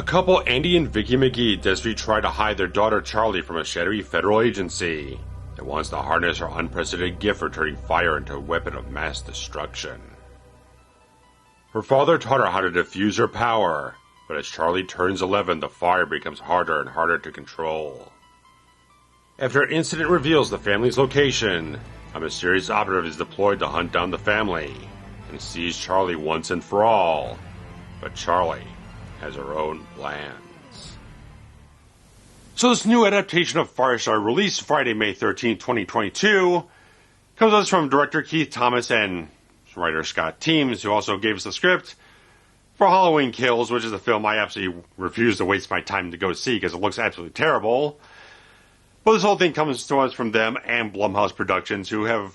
couple, Andy and Vicky McGee, desperately try to hide their daughter Charlie from a shadowy federal agency that wants to harness her unprecedented gift for turning fire into a weapon of mass destruction. Her father taught her how to diffuse her power, but as Charlie turns 11, the fire becomes harder and harder to control. After an incident reveals the family's location, a mysterious operative is deployed to hunt down the family and seize Charlie once and for all. But Charlie has her own plans. So this new adaptation of Firestarter, released Friday, May 13, 2022, comes to us from director Keith Thomas and writer Scott Teems, who also gave us the script for Halloween Kills, which is a film I absolutely refuse to waste my time to go see because it looks absolutely terrible. But this whole thing comes to us from them and Blumhouse Productions, who have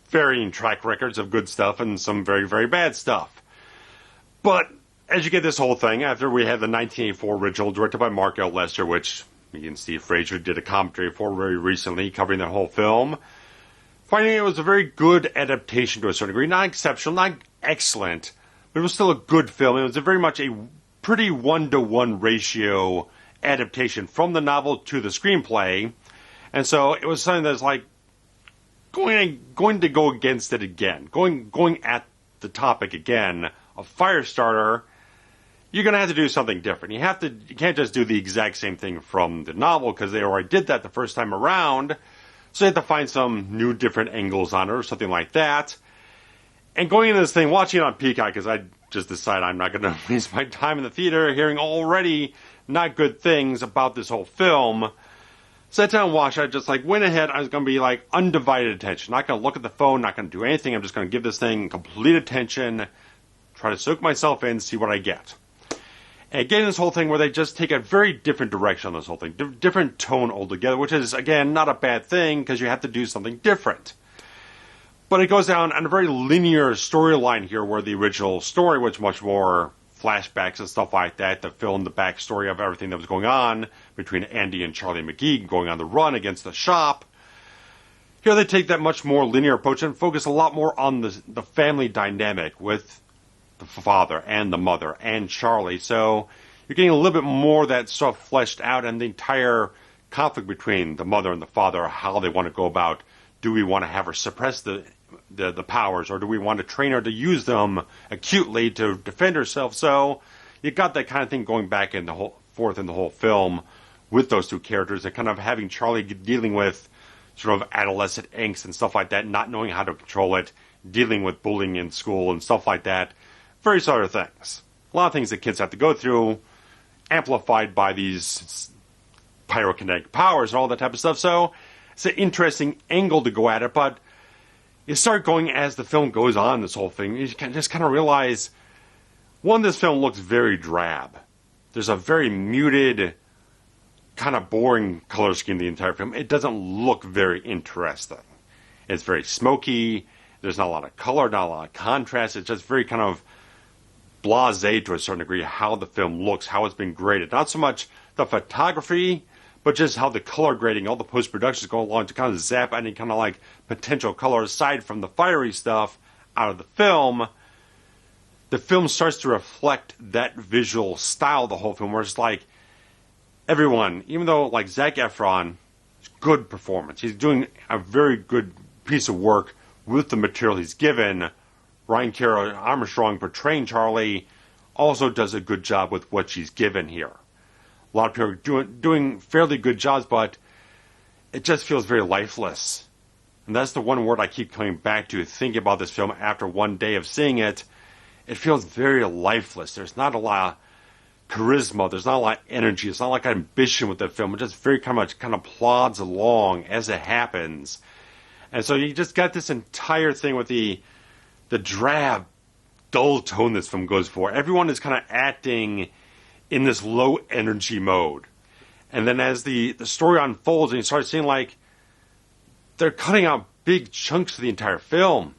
varying track records of good stuff and some very, very bad stuff. But as you get this whole thing, after we had the 1984 original directed by Mark L. Lester, which me and Steve Fraser did a commentary for very recently, covering the whole film, finding it was a very good adaptation to a certain degree. Not exceptional, not excellent, but it was still a good film. It was very much a pretty 1-to-1 ratio adaptation from the novel to the screenplay. And so it was something that's like going to go against it again, going at the topic again of Firestarter. You're going to have to do something different. You can't just do the exact same thing from the novel, because they already did that the first time around. So you have to find some new, different angles on it or something like that. And going into this thing, watching it on Peacock, because I just decided I'm not going to waste my time in the theater hearing already not good things about this whole film. Sat down and watched it. I just went ahead. I was going to be undivided attention. Not going to look at the phone, not going to do anything. I'm just going to give this thing complete attention, try to soak myself in, see what I get. And getting this whole thing where they just take a very different direction on this whole thing, different tone altogether, which is, again, not a bad thing because you have to do something different. But it goes down on a very linear storyline here, where the original story was much more flashbacks and stuff like that to fill in the backstory of everything that was going on between Andy and Charlie McGee going on the run against the shop. Here they take that much more linear approach and focus a lot more on the family dynamic with the father and the mother and Charlie. So you're getting a little bit more of that stuff fleshed out, and the entire conflict between the mother and the father, how they want to go about, do we want to have her suppress the powers, or do we want to train her to use them acutely to defend herself? So you got that kind of thing going back in the forth in the whole film with those two characters, and kind of having Charlie dealing with sort of adolescent angst and stuff like that, not knowing how to control it, dealing with bullying in school and stuff like that. Various other things. A lot of things that kids have to go through, amplified by these pyrokinetic powers and all that type of stuff. So it's an interesting angle to go at it, but you start going as the film goes on, this whole thing, you can just kind of realize, one, this film looks very drab. There's a very muted, kind of boring color scheme the entire film. It doesn't look very interesting. It's very smoky. There's not a lot of color, not a lot of contrast. It's just very kind of blasé to a certain degree how the film looks, how it's been graded. Not so much the photography, but just how the color grading, all the post-productions go along to kind of zap any kind of potential color aside from the fiery stuff out of the film. The film starts to reflect that visual style of the whole film, where it's everyone, even though Zac Efron, good performance. He's doing a very good piece of work with the material he's given. Ryan Kiera Armstrong portraying Charlie also does a good job with what she's given here. A lot of people are doing fairly good jobs, but it just feels very lifeless. And that's the one word I keep coming back to, thinking about this film after one day of seeing it. It feels very lifeless. There's not a lot of charisma. There's not a lot of energy. It's not ambition with the film. It just very kind of plods along as it happens. And so you just got this entire thing with the drab, dull tone this film goes for. Everyone is kind of acting in this low energy mode. And then as the story unfolds and you start seeing they're cutting out big chunks of the entire film.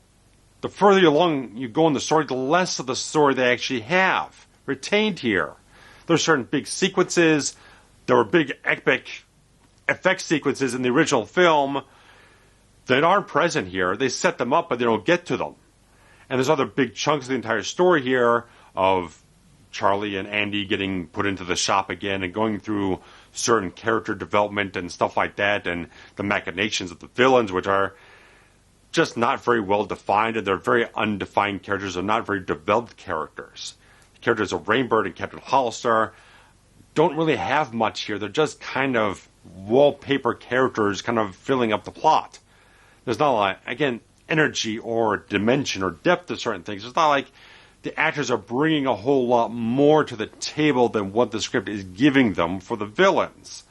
The further along you go in the story, the less of the story they actually have retained here. There's certain big sequences. There were big epic effect sequences in the original film that aren't present here. They set them up, but they don't get to them. And there's other big chunks of the entire story here of Charlie and Andy getting put into the shop again and going through certain character development and stuff like that, and the machinations of the villains, which are just not very well defined, and they're very undefined characters. They're not very developed characters. The characters of Rainbird and Captain Hollister don't really have much here. They're just kind of wallpaper characters kind of filling up the plot. There's not a lot, again, energy or dimension or depth to certain things. It's not like the actors are bringing a whole lot more to the table than what the script is giving them for the villains.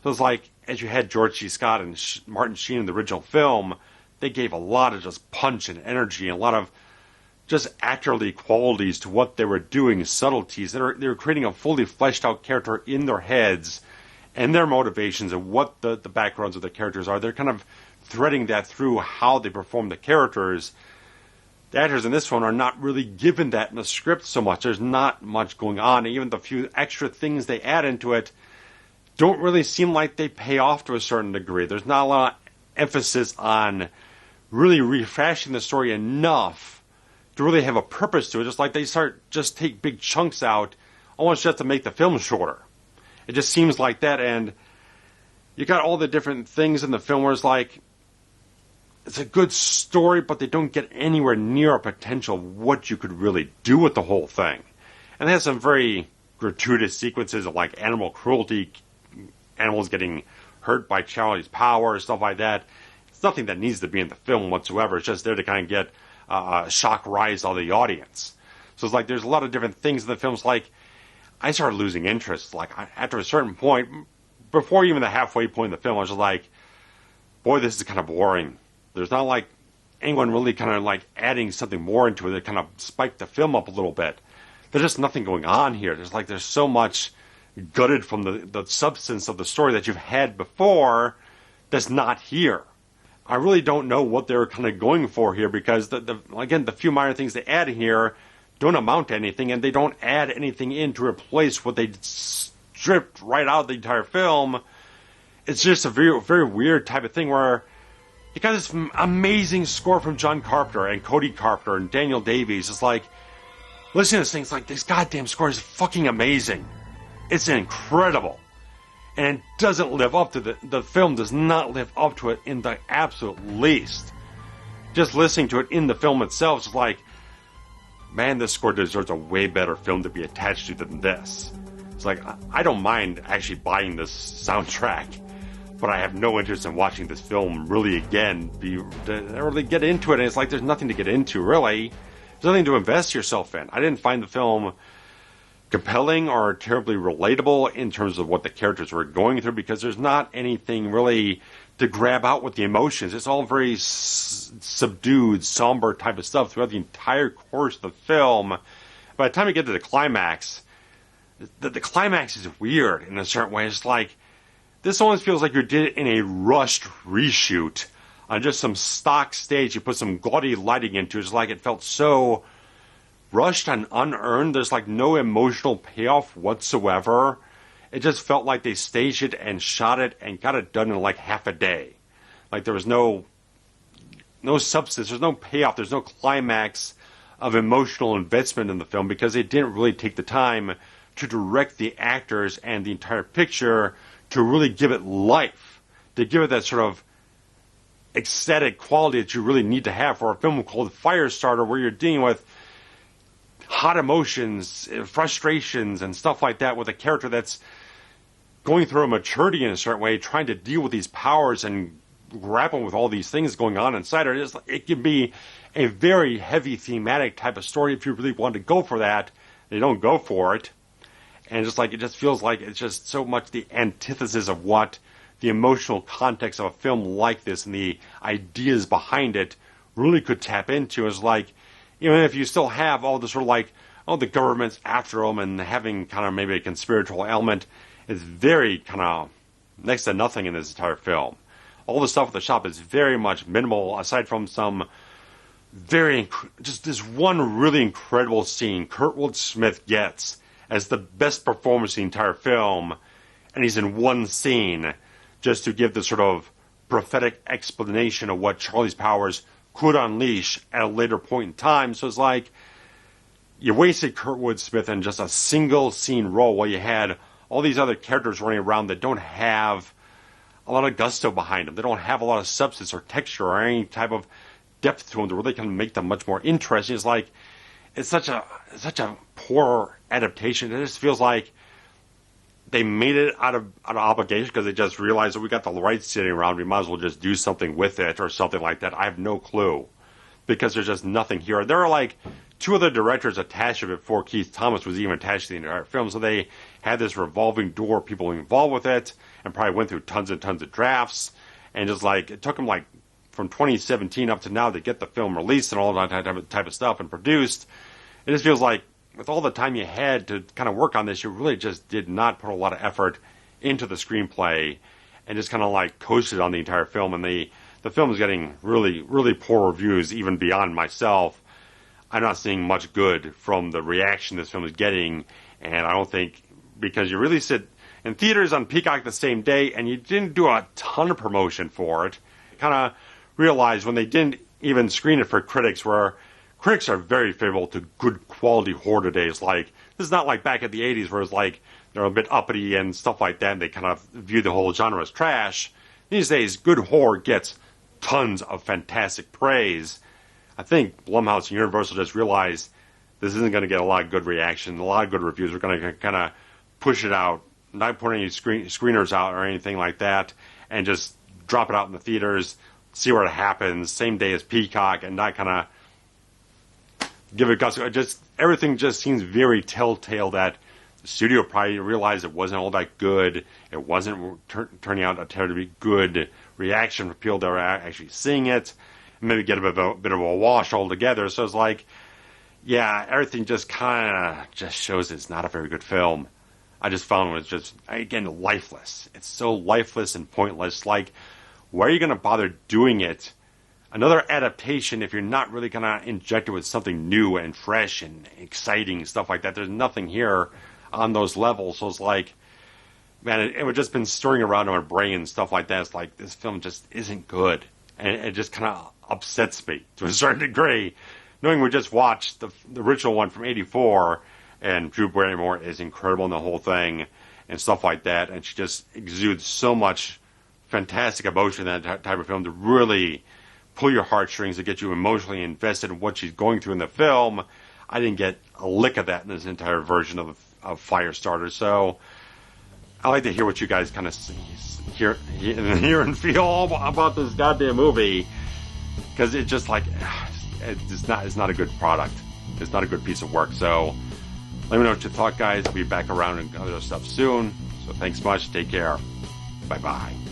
So it's like, as you had George C. Scott and Martin Sheen in the original film, they gave a lot of just punch and energy and a lot of just actorly qualities to what they were doing, subtleties. They were creating a fully fleshed out character in their heads and their motivations and what the backgrounds of the characters are. They're kind of threading that through how they perform the characters. The actors in this one are not really given that in the script so much. There's not much going on. And even the few extra things they add into it don't really seem like they pay off to a certain degree. There's not a lot of emphasis on really refashioning the story enough to really have a purpose to it. Just like they just take big chunks out almost just to make the film shorter. It just seems like that. And you got all the different things in the film where it's like, it's a good story, but they don't get anywhere near a potential of what you could really do with the whole thing. And it has some very gratuitous sequences of like animal cruelty, animals getting hurt by Charlie's power, stuff like that. It's nothing that needs to be in the film whatsoever. It's just there to kind of get a shock rise on the audience. So it's like there's a lot of different things in the films. Like, I started losing interest. Like, after a certain point, before even the halfway point of the film, I was just like, boy, this is kind of boring. There's not like anyone really kind of like adding something more into it that kind of spiked the film up a little bit. There's just nothing going on here. There's so much gutted from the substance of the story that you've had before that's not here. I really don't know what they're kind of going for here, because again, the few minor things they add here don't amount to anything, and they don't add anything in to replace what they stripped right out of the entire film. It's just a very, very weird type of thing where you got this amazing score from John Carpenter and Cody Carpenter and Daniel Davies. It's like, listening to this thing, it's like, this goddamn score is fucking amazing. It's incredible. And it doesn't live up to the film does not live up to it in the absolute least. Just listening to it in the film itself is like, man, this score deserves a way better film to be attached to than this. It's like, I don't mind actually buying this soundtrack, but I have no interest in watching this film really again, to really get into it. And it's like, there's nothing to get into, really. There's nothing to invest yourself in. I didn't find the film compelling or terribly relatable in terms of what the characters were going through, because there's not anything really to grab out with the emotions. It's all very subdued, somber type of stuff throughout the entire course of the film. By the time you get to the climax, the climax is weird in a certain way. It's like, this almost feels like you did it in a rushed reshoot on just some stock stage. You put some gaudy lighting into it. It's like it felt so rushed and unearned. There's like no emotional payoff whatsoever. It just felt like they staged it and shot it and got it done in like half a day. Like there was no substance. There's no payoff. There's no climax of emotional investment in the film, because they didn't really take the time to direct the actors and the entire picture to really give it life, to give it that sort of ecstatic quality that you really need to have for a film called Firestarter, where you're dealing with hot emotions, frustrations, and stuff like that, with a character that's going through a maturity in a certain way, trying to deal with these powers and grapple with all these things going on inside her. It can be a very heavy thematic type of story if you really want to go for that. They don't go for it. And it just feels like it's just so much the antithesis of what the emotional context of a film like this and the ideas behind it really could tap into. Is like, even if you still have all the sort of like, oh, the government's after them and having kind of maybe a conspiratorial element, is very kind of next to nothing in this entire film. All the stuff at the shop is very much minimal, aside from some just this one really incredible scene Kurtwood Smith gets as the best performance in the entire film, and he's in one scene just to give the sort of prophetic explanation of what Charlie's powers could unleash at a later point in time. So it's like, you wasted Kurtwood Smith in just a single scene role while you had all these other characters running around that don't have a lot of gusto behind them. They don't have a lot of substance or texture or any type of depth to them to really kind of make them much more interesting. It's like, it's such a poor adaptation. It just feels like they made it out of obligation because they just realized that we got the rights sitting around. We might as well just do something with it or something like that. I have no clue because there's just nothing here. There are like 2 other directors attached to it before Keith Thomas was even attached to the entire film. So they had this revolving door of people involved with it and probably went through tons and tons of drafts. And just like, it took them like from 2017 up to now to get the film released and all that type of stuff and produced. It just feels like with all the time you had to kind of work on this, you really just did not put a lot of effort into the screenplay and just kind of like coasted on the entire film. And the film is getting really, really poor reviews, even beyond myself. I'm not seeing much good from the reaction this film is getting, and I don't think, because you released it in theaters on Peacock the same day, and you didn't do a ton of promotion for it. Kind of realized when they didn't even screen it for critics, where critics are very favorable to good quality horror today. It's like, this is not like back in the 80s where it's like they're a bit uppity and stuff like that, and they kind of view the whole genre as trash. These days, good horror gets tons of fantastic praise. I think Blumhouse and Universal just realized this isn't going to get a lot of good reaction, a lot of good reviews. We're going to kind of push it out, not put any screeners out or anything like that, and just drop it out in the theaters, see what happens, same day as Peacock, and not kind of give it gusto. Everything just seems very telltale that the studio probably realized it wasn't all that good. It wasn't turning out a terribly good reaction for people that were actually seeing it. Maybe get a bit of a wash altogether. So it's like, yeah, everything just kind of just shows it's not a very good film. I just found it was just, again, lifeless. It's so lifeless and pointless. Like, why are you going to bother doing it? Another adaptation if you're not really going to inject it with something new and fresh and exciting and stuff like that. There's nothing here on those levels. So it's like, man, it would just been stirring around in my brain and stuff like that. It's like, this film just isn't good. And it just kind of upsets me to a certain degree, knowing we just watched the original one from '84, and Drew Barrymore is incredible in the whole thing and stuff like that, and she just exudes so much fantastic emotion in that type of film to really pull your heartstrings, to get you emotionally invested in what she's going through in the film. I didn't get a lick of that in this entire version of Firestarter, so I like to hear what you guys kind of hear and feel about this goddamn movie, because it's just like, it's not a good product. It's not a good piece of work. So let me know what you thought, guys. I'll be back around and other stuff soon. So thanks much. Take care. Bye-bye.